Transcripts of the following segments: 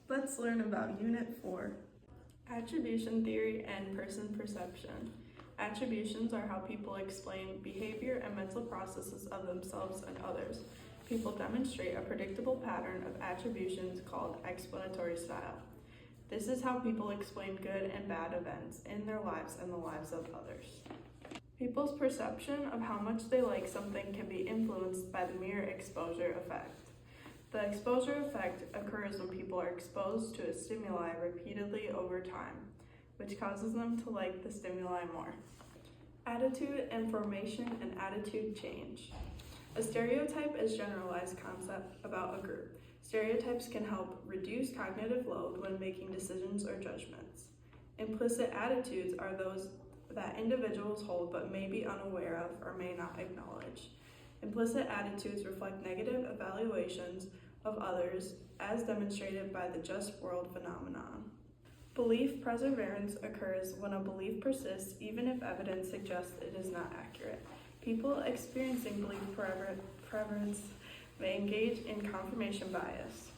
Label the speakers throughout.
Speaker 1: Let's learn about Unit 4, Attribution Theory and Person Perception. Attributions are how people explain behavior and mental processes of themselves and others. People demonstrate a predictable pattern of attributions called explanatory style. This is how people explain good and bad events in their lives and the lives of others. People's perception of how much they like something can be influenced by the mere exposure effect. The exposure effect occurs when people are exposed to a stimuli repeatedly over time, which causes them to like the stimuli more. Attitude and formation and attitude change. A stereotype is a generalized concept about a group. Stereotypes can help reduce cognitive load when making decisions or judgments. Implicit attitudes are those that individuals hold but may be unaware of or may not acknowledge. Implicit attitudes reflect negative evaluations of others, as demonstrated by the just world phenomenon. Belief perseverance occurs when a belief persists even if evidence suggests it is not accurate. People experiencing belief preference may engage in confirmation bias.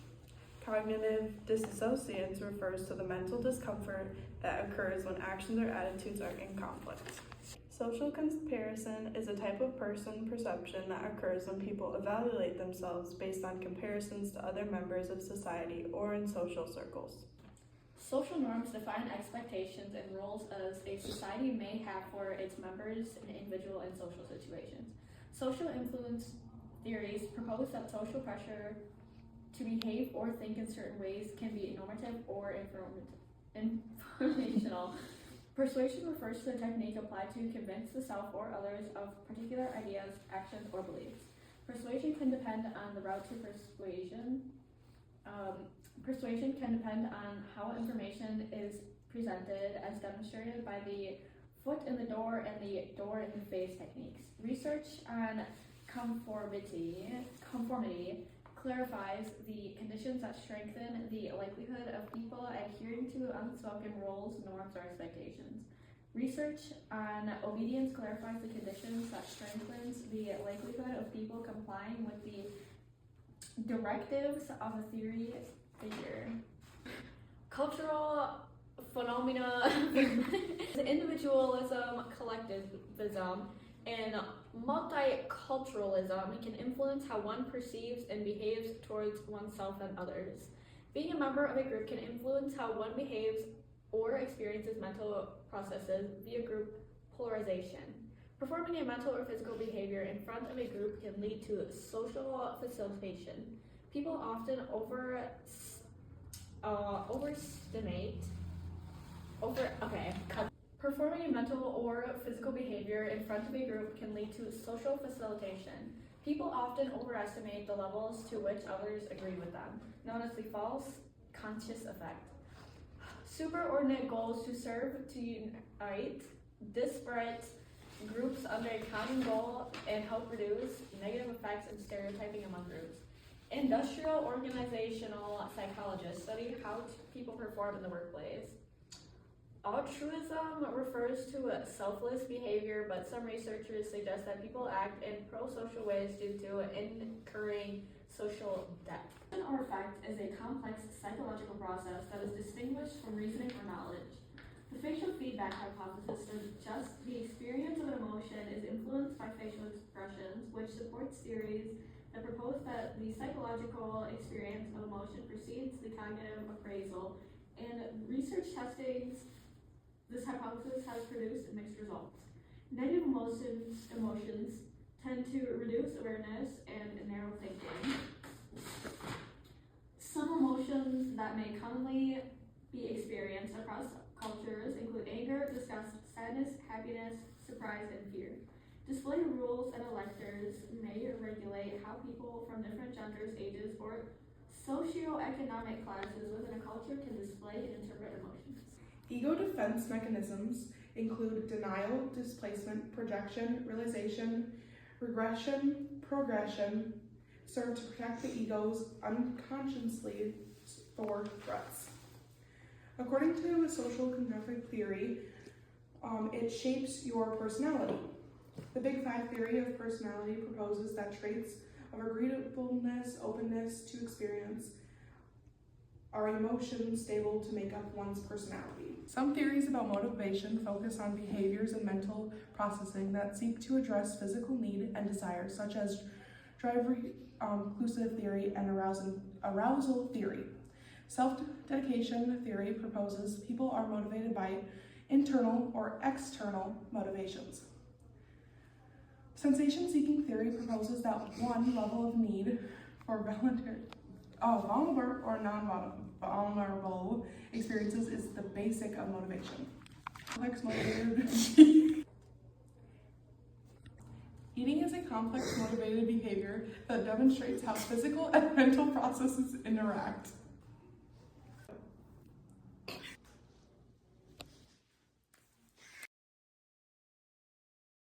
Speaker 1: Cognitive dissociance refers to the mental discomfort that occurs when actions or attitudes are in conflict. Social comparison is a type of person perception that occurs when people evaluate themselves based on comparisons to other members of society or in social circles.
Speaker 2: Social norms define expectations and roles as a society may have for its members in individual and social situations. Social influence theories propose that social pressure to behave or think in certain ways can be normative or informational. Persuasion refers to the technique applied to convince the self or others of particular ideas, actions, or beliefs. Persuasion can depend on the route to persuasion. Persuasion can depend on how information is presented, as demonstrated by the foot in the door and the door in the face techniques. Research on conformity clarifies the conditions that strengthen the likelihood of people adhering to unspoken rules, norms, or expectations. Research on obedience clarifies the conditions that strengthens the likelihood of people complying with the directives of a theory figure. Cultural phenomena, individualism, collectivism, and multiculturalism can influence how one perceives and behaves towards oneself and others. Being a member of a group can influence how one behaves or experiences mental processes via group polarization. Performing a mental or physical behavior in front of a group can lead to social facilitation. People often Performing a mental or physical behavior in front of a group can lead to social facilitation. People often overestimate the levels to which others agree with them, known as the false conscious effect. Superordinate goals to serve to unite disparate groups under a common goal and help reduce negative effects and stereotyping among groups. Industrial organizational psychologists study how people perform in the workplace. Altruism refers to a selfless behavior, but some researchers suggest that people act in pro-social ways due to incurring social debt. An or effect is a complex psychological process that is distinguished from reasoning or knowledge. The facial feedback hypothesis suggests the experience of an emotion is influenced by facial expressions, which supports theories that propose that the psychological experience of emotion precedes the cognitive appraisal, and research testings this hypothesis has produced mixed results. Negative emotions tend to reduce awareness and narrow thinking. Some emotions that may commonly be experienced across cultures include anger, disgust, sadness, happiness, surprise, and fear. Display rules and electors may regulate how people from different genders, ages, or socioeconomic classes within a culture can display and interpret emotions.
Speaker 1: Ego defense mechanisms include denial, displacement, projection, realization, regression, progression, serve to protect the ego's unconsciously stored threats. According to social cognitive theory, it shapes your personality. The Big Five theory of personality proposes that traits of agreeableness, openness to experience,
Speaker 3: Are emotions stable to make up one's personality? Some theories about motivation focus on behaviors and mental processing that seek to address physical need and desires, such as drive-reclusive theory and arousal theory. Self-dedication theory proposes people are motivated by internal or external motivations. Sensation-seeking theory proposes that one level of need for vulnerable or non-vulnerable experiences is the basic of motivation. Complex motivated Eating is a complex motivated behavior that demonstrates how physical and mental processes interact.